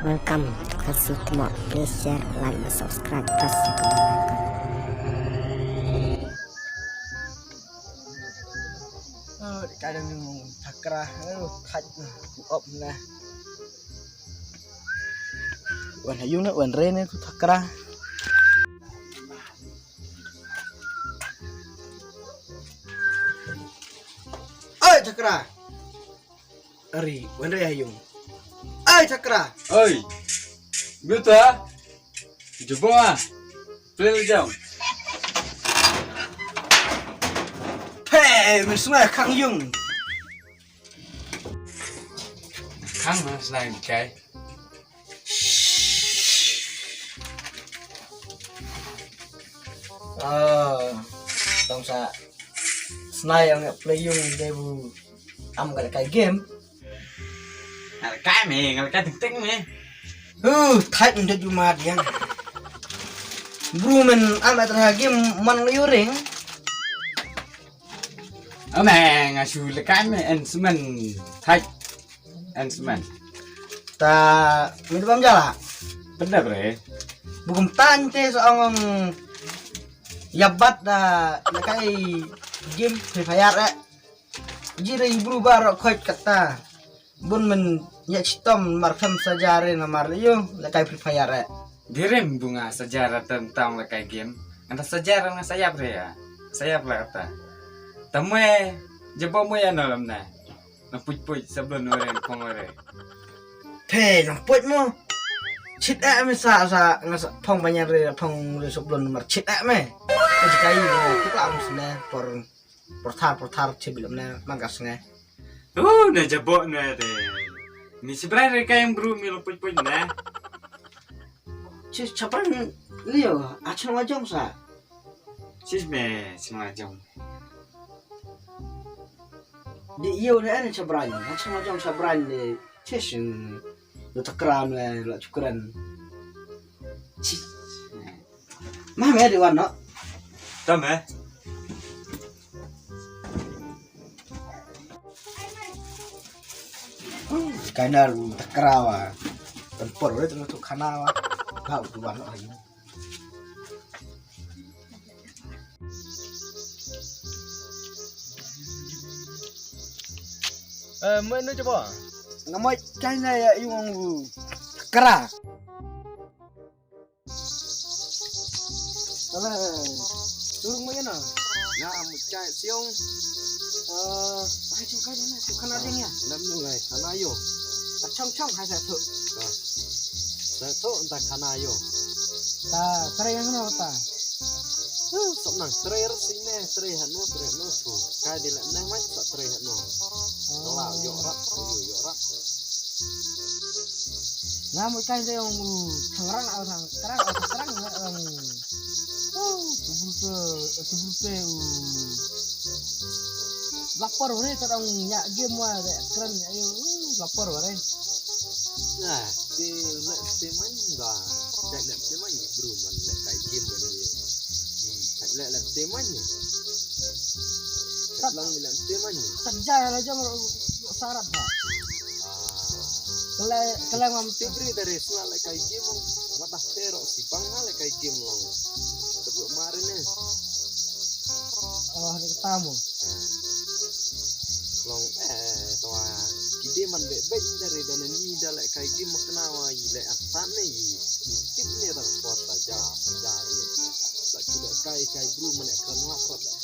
Welcome to Kasih Timur. Please share, like, and subscribe. Press the bell icon. Kadang takrah, thạch ộp nè, wan hayung nè, wan re nè, takrah. Ơi takrah, ari, wan re hayung. Ơi takrah, Ơi, biết hả? Chụp bông à? Play chồng. hey, mình sungai khang yung. Khăn hả? Này một cái. Tông sa, sungai yang play yung debu, am cái game. À, cái mày, cái thực tích mày. Thạch udah Jumat yang. Bro men amat game man ring. Ở mẹ ngà xù là cái mày ăn semen thạch. Ăn semen. Ta minum bam jala. Bener bre. Bukum tante seorang yabat da kai game Free Fire jira ibru baro khoj kata. Bun men nyak stom markham sajare namar yo kai Free Fire. Direm bunga sejarah tentang lekai game. Anda sejarah nggak saya bre ya? Saya lah kata. Temui jebol mu ya dalam na. Napuj-puj sebelum orang pengore. Pe namput mo. Chit me sa ngasa phong banyak re phong re sebelum nomor chit me. Jika kita harus na portar sebelum na mangkas na. Na jebol na de. Ni sebenarnya lekai yang bro milo puj-puj na. Cis capan liyo acung wajong sa. Sis me semacam. Di iyo na ano sabran, acung wajong sabran de cis lo takram le lo cukuran. Cis. Mah me di warna. Tama. Kana lu takrawa. Tempor udah termasuk kanawa. Kau di warna lagi. Menu coba. Ngamoi kayaknya ya yung kera. Turun mo yan ah. Ya, mucai siung. Ay suka na suka na din ya. Nam mulai kanayo. Chong hai sa tu. Satu entah kanayo. Ta tara yang na ta. Sok nang terakhir sini terakhir hanu tu. Kai di lek nang man tak terakhir hanu. Kalau yo rak. Ngamoi kayaknya yung tangerang kerang ang sebute lapor ore tarang nya game wa keren ayo lapor ore. Nah, di lek teman enggak. Lek teman bro man lek kai game man dia. Lek teman ni. Lang lek teman ni. Kerja aja syarat ha. Kele mam Tibri dari sela lek kai game watah terok si bang lek kai game long. Kedua kemarin ni. hari tamu. Long toa kide man bebek dari dana ni dah lek kai game kenawa lek asan ni. Tip ni dah sport saja jari. Lek sudah kai bro man kan lapor dah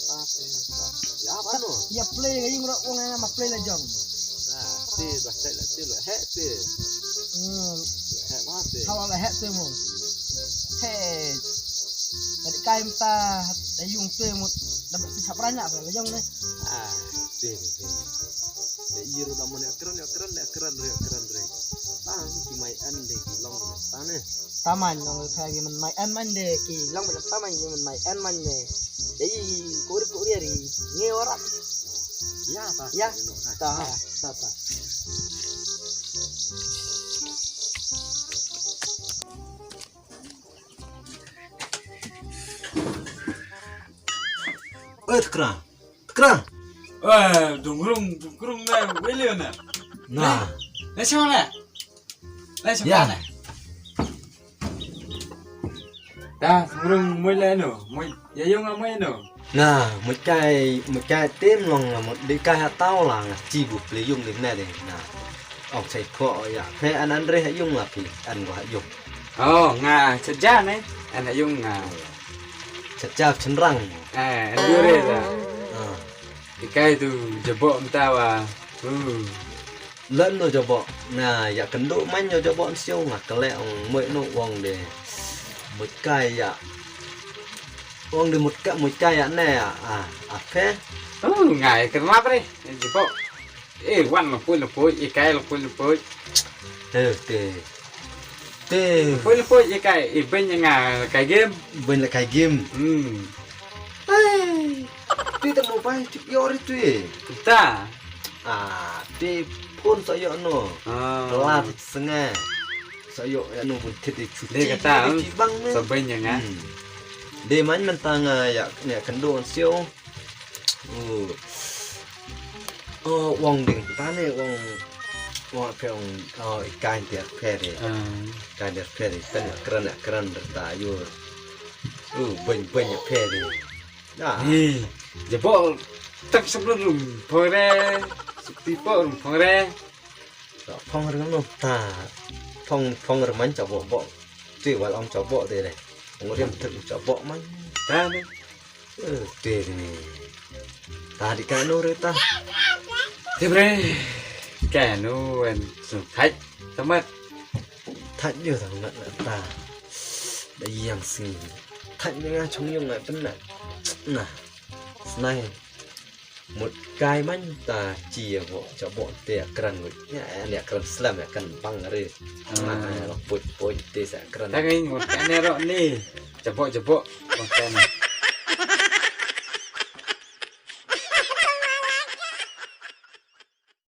ya apa no? Ya play yung wong nga play la jong. Nah, bahasa lek hek te. Hek mate. Kalau la het mo. Hey. Dari kaim ta yung te mo dapat bisa banyak la jong ne. Te. Lek iro dah mana keren re. Tang ki mai an de ki long tane. Taman yang kaya man mai an man de ki long ba taman yung man mai an man ne. Jadi kuri ri nge ora. Ya, ta. Ya. Ta. Tekran. Dungurung na William na. Nah, Let's go na. ya. ta sebelum mulai no mau yayung amai no Nah, một cái tên lòng là một đi cái hạt tao là chỉ buộc lấy dùng đến này đây. Nah, ông thầy cọ ya, thế anh ăn đây hãy dùng là thì anh có hãy dùng. oh nga sejarah nih anak yung nga Chặt chạp chân răng. anh đưa đây là À, cái tu jebok entah wa lẫn rồi cho bọn. Nah, ya cần độ manh cho bọn siêu ngạc cái lẹ ông mới nụ vòng để một cái ya. Vòng để một cái ya này phê. ngai kenapa nih jebok wan lepui ikai lepui Tê. lepui ikai bên yang nga cái game Bên là cái game. Tuy ta mau bay chụp yori tuy. kita Tuy pun saya no. Telat setengah. Saya no pun tidak cuci. dia kata bang ni. sebelum yang nga Dia main mentang ya kendor siu. Wong ding ta ni wong apa wong ikan dia peri. Ikan dia peri tan keran bertayu. Banyak peri. Dah. jebok tak sebelum pore tipor pore Phong rừng nó ta phong rừng mánh chảo bộ tùy vào ông chảo bộ đây này ông có đem thực chảo bộ mánh ta nih tùy này ta đi cái nô đấy ta Tibre, kanu en khách temat thật nhiều thằng nặng là ta đã giang sinh thật như nga chống nhung lại vẫn là nè này một cái mánh ta chia bộ cho bọn tè cần nè cần slam nè cần băng rồi nó bụi tè sẽ cần ta cái một cái nero nih jebok konten